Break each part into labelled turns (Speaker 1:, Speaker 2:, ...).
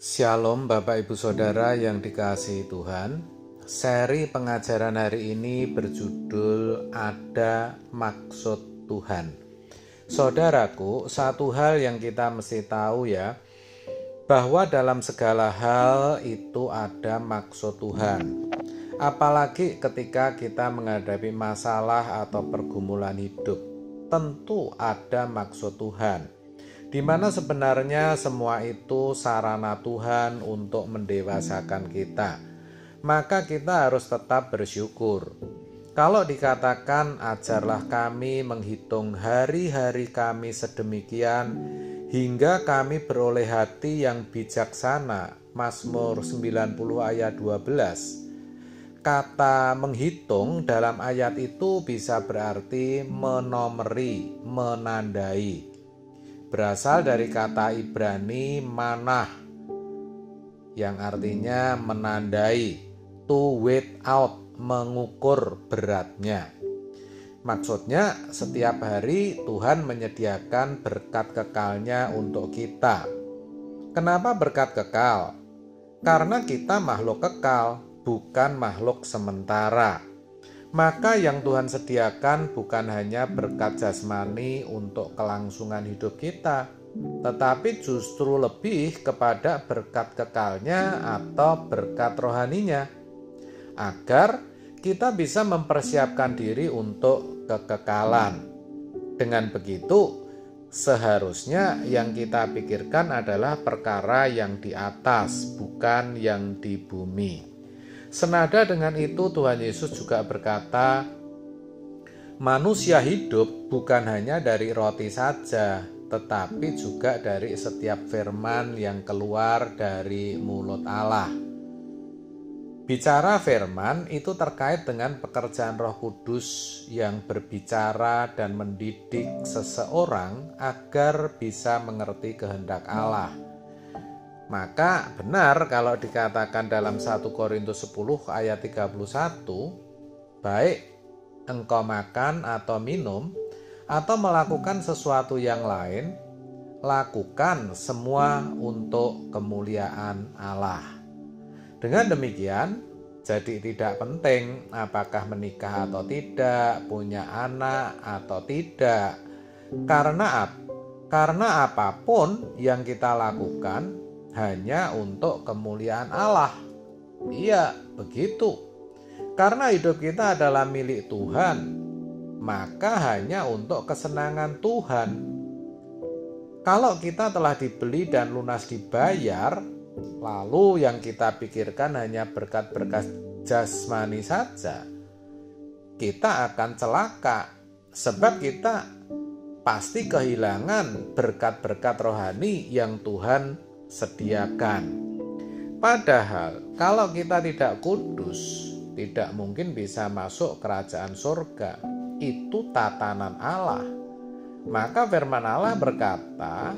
Speaker 1: Shalom Bapak Ibu Saudara yang dikasihi Tuhan. Seri pengajaran hari ini berjudul Ada Maksud Tuhan. Saudaraku, satu hal yang kita mesti tahu ya, bahwa dalam segala hal itu ada maksud Tuhan. Apalagi ketika kita menghadapi masalah atau pergumulan hidup, tentu ada maksud Tuhan. Di mana sebenarnya semua itu sarana Tuhan untuk mendewasakan kita. Maka kita harus tetap bersyukur. Kalau dikatakan ajarlah kami menghitung hari-hari kami sedemikian hingga kami beroleh hati yang bijaksana, Mazmur 90 ayat 12. Kata menghitung dalam ayat itu bisa berarti menomeri, menandai. Berasal dari kata Ibrani manah yang artinya menandai, to weigh out, mengukur beratnya. Maksudnya setiap hari Tuhan menyediakan berkat kekalnya untuk kita. Kenapa berkat kekal? Karena kita makhluk kekal, bukan makhluk sementara. Maka yang Tuhan sediakan bukan hanya berkat jasmani untuk kelangsungan hidup kita, tetapi justru lebih kepada berkat kekalnya atau berkat rohaninya, agar kita bisa mempersiapkan diri untuk kekekalan. Dengan begitu, seharusnya yang kita pikirkan adalah perkara yang di atas, bukan yang di bumi. Senada dengan itu Tuhan Yesus juga berkata, manusia hidup bukan hanya dari roti saja, tetapi juga dari setiap firman yang keluar dari mulut Allah. Bicara firman itu terkait dengan pekerjaan Roh Kudus yang berbicara dan mendidik seseorang agar bisa mengerti kehendak Allah. Maka benar kalau dikatakan dalam 1 Korintus 10 ayat 31, baik engkau makan atau minum atau melakukan sesuatu yang lain, lakukan semua untuk kemuliaan Allah. Dengan demikian, jadi tidak penting apakah menikah atau tidak, punya anak atau tidak. Karena apapun yang kita lakukan hanya untuk kemuliaan Allah. Iya, begitu. Karena hidup kita adalah milik Tuhan, maka hanya untuk kesenangan Tuhan. Kalau kita telah dibeli dan lunas dibayar, lalu yang kita pikirkan hanya berkat-berkat jasmani saja, kita akan celaka, sebab kita pasti kehilangan berkat-berkat rohani yang Tuhan sediakan. Padahal kalau kita tidak kudus, tidak mungkin bisa masuk kerajaan surga. Itu tatanan Allah. Maka firman Allah berkata,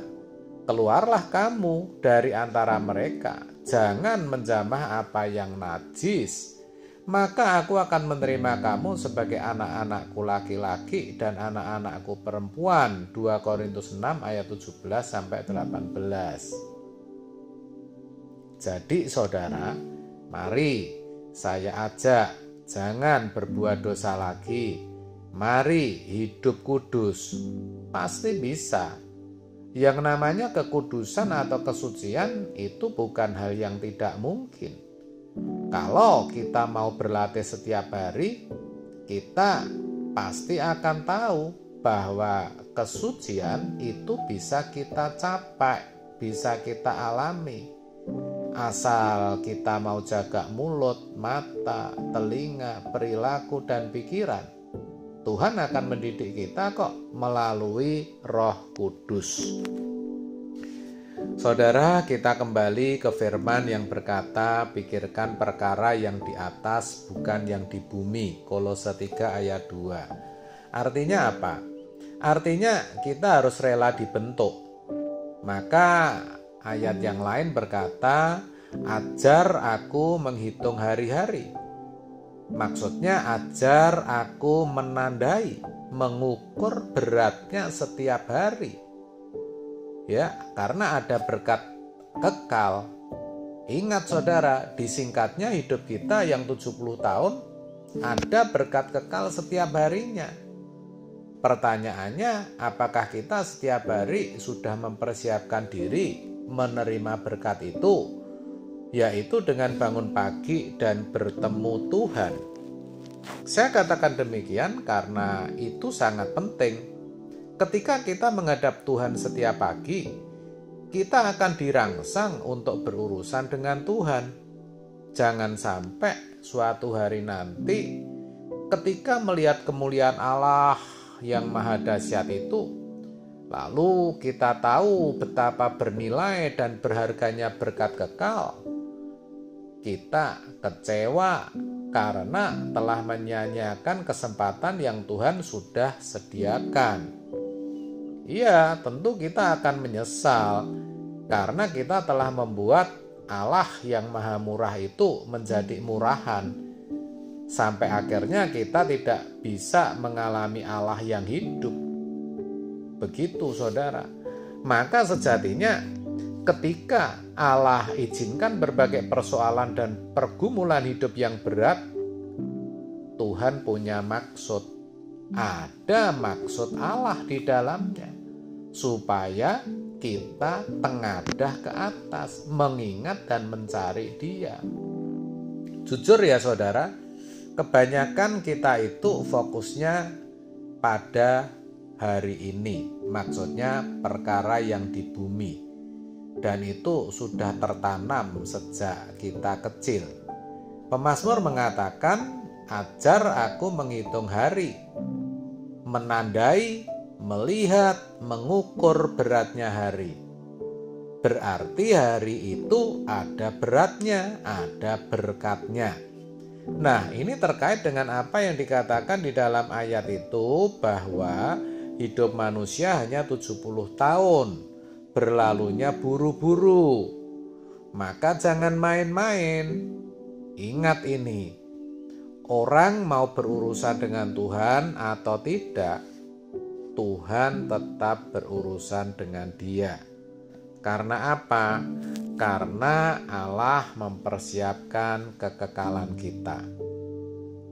Speaker 1: keluarlah kamu dari antara mereka, jangan menjamah apa yang najis, maka aku akan menerima kamu sebagai anak-anakku laki-laki dan anak-anakku perempuan. 2 Korintus 6 ayat 17-18. Jadi saudara, mari saya ajak, jangan berbuat dosa lagi. Mari hidup kudus, pasti bisa. Yang namanya kekudusan atau kesucian itu bukan hal yang tidak mungkin. Kalau kita mau berlatih setiap hari, kita pasti akan tahu bahwa kesucian itu bisa kita capai, bisa kita alami. Asal kita mau jaga mulut, mata, telinga, perilaku, dan pikiran, Tuhan akan mendidik kita kok melalui Roh Kudus. Saudara, kita kembali ke firman yang berkata, pikirkan perkara yang di atas, bukan yang di bumi. Kolose 3 ayat 2. Artinya apa? Artinya kita harus rela dibentuk. Maka ayat yang lain berkata, ajar aku menghitung hari-hari. Maksudnya ajar aku menandai, mengukur beratnya setiap hari. Ya, karena ada berkat kekal Ingat saudara, disingkatnya hidup kita yang 70 tahun, ada berkat kekal setiap harinya. Pertanyaannya, apakah kita setiap hari sudah mempersiapkan diri menerima berkat itu, yaitu dengan bangun pagi dan bertemu Tuhan? Saya katakan demikian karena itu sangat penting. Ketika kita menghadap Tuhan setiap pagi, kita akan dirangsang untuk berurusan dengan Tuhan. Jangan sampai suatu hari nanti ketika melihat kemuliaan Allah yang maha dahsyat itu, lalu kita tahu betapa bernilai dan berharganya berkat kekal, kita kecewa karena telah menyia-nyiakan kesempatan yang Tuhan sudah sediakan. Iya, tentu kita akan menyesal karena kita telah membuat Allah yang maha murah itu menjadi murahan, sampai akhirnya kita tidak bisa mengalami Allah yang hidup. Begitu saudara. Maka sejatinya ketika Allah izinkan berbagai persoalan dan pergumulan hidup yang berat, Tuhan punya maksud. Ada maksud Allah di dalamnya, supaya kita tengadah ke atas, mengingat dan mencari Dia. Jujur ya saudara, kebanyakan kita itu fokusnya pada hari ini, maksudnya perkara yang di bumi, dan itu sudah tertanam sejak kita kecil. Pemazmur mengatakan, ajar aku menghitung hari, menandai, melihat, mengukur beratnya hari. Berarti hari itu ada beratnya, ada berkatnya. Nah, ini terkait dengan apa yang dikatakan di dalam ayat itu, bahwa hidup manusia hanya 70 tahun, berlalunya buru-buru. Maka jangan main-main. Ingat ini, orang mau berurusan dengan Tuhan atau tidak, Tuhan tetap berurusan dengan dia. Karena apa? Karena Allah mempersiapkan kekekalan kita.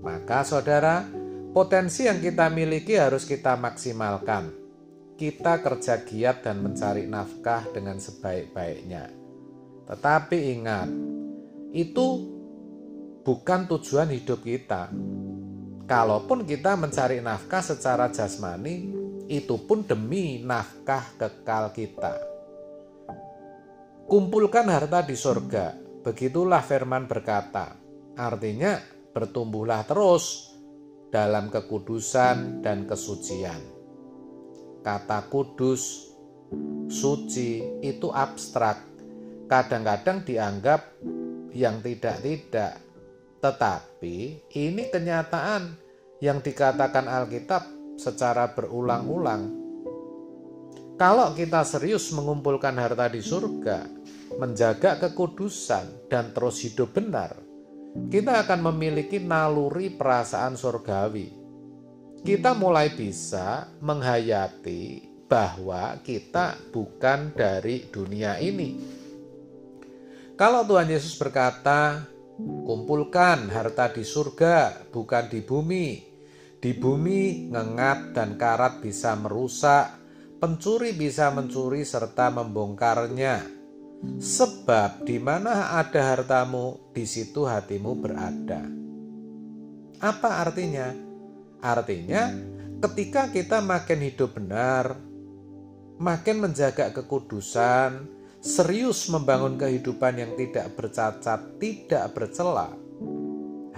Speaker 1: Maka saudara, potensi yang kita miliki harus kita maksimalkan. Kita kerja giat dan mencari nafkah dengan sebaik-baiknya. Tetapi ingat, itu bukan tujuan hidup kita. Kalaupun kita mencari nafkah secara jasmani, itu pun demi nafkah kekal kita. Kumpulkan harta di surga, begitulah firman berkata. Artinya bertumbuhlah terus dalam kekudusan dan kesucian. Kata kudus, suci itu abstrak, kadang-kadang dianggap yang tidak-tidak. Tetapi ini kenyataan yang dikatakan Alkitab secara berulang-ulang. Kalau kita serius mengumpulkan harta di surga, menjaga kekudusan, dan terus hidup benar, kita akan memiliki naluri perasaan surgawi. Kita mulai bisa menghayati bahwa kita bukan dari dunia ini. Kalau Tuhan Yesus berkata, kumpulkan harta di surga, bukan di bumi. Di bumi ngengat dan karat bisa merusak, pencuri bisa mencuri serta membongkarnya. Sebab di mana ada hartamu, di situ hatimu berada. Apa artinya? Artinya, ketika kita makin hidup benar, makin menjaga kekudusan, serius membangun kehidupan yang tidak bercacat, tidak bercela,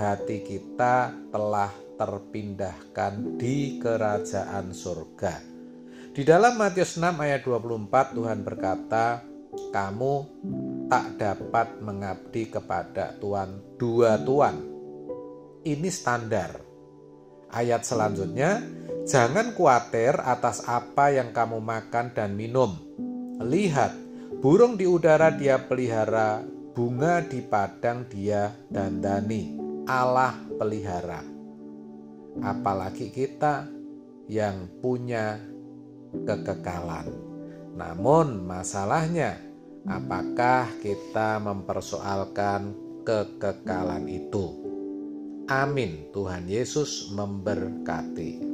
Speaker 1: hati kita telah terpindahkan di kerajaan surga. Di dalam Matius 6 ayat 24 Tuhan berkata, kamu tak dapat mengabdi kepada dua tuan. Ini standar. Ayat selanjutnya, jangan khawatir atas apa yang kamu makan dan minum. Lihat, burung di udara dia pelihara, bunga di padang dia dandani. Allah pelihara. Apalagi kita yang punya kekekalan. Namun masalahnya, Apakah kita mempersoalkan kekekalan itu? Amin. Tuhan Yesus memberkati.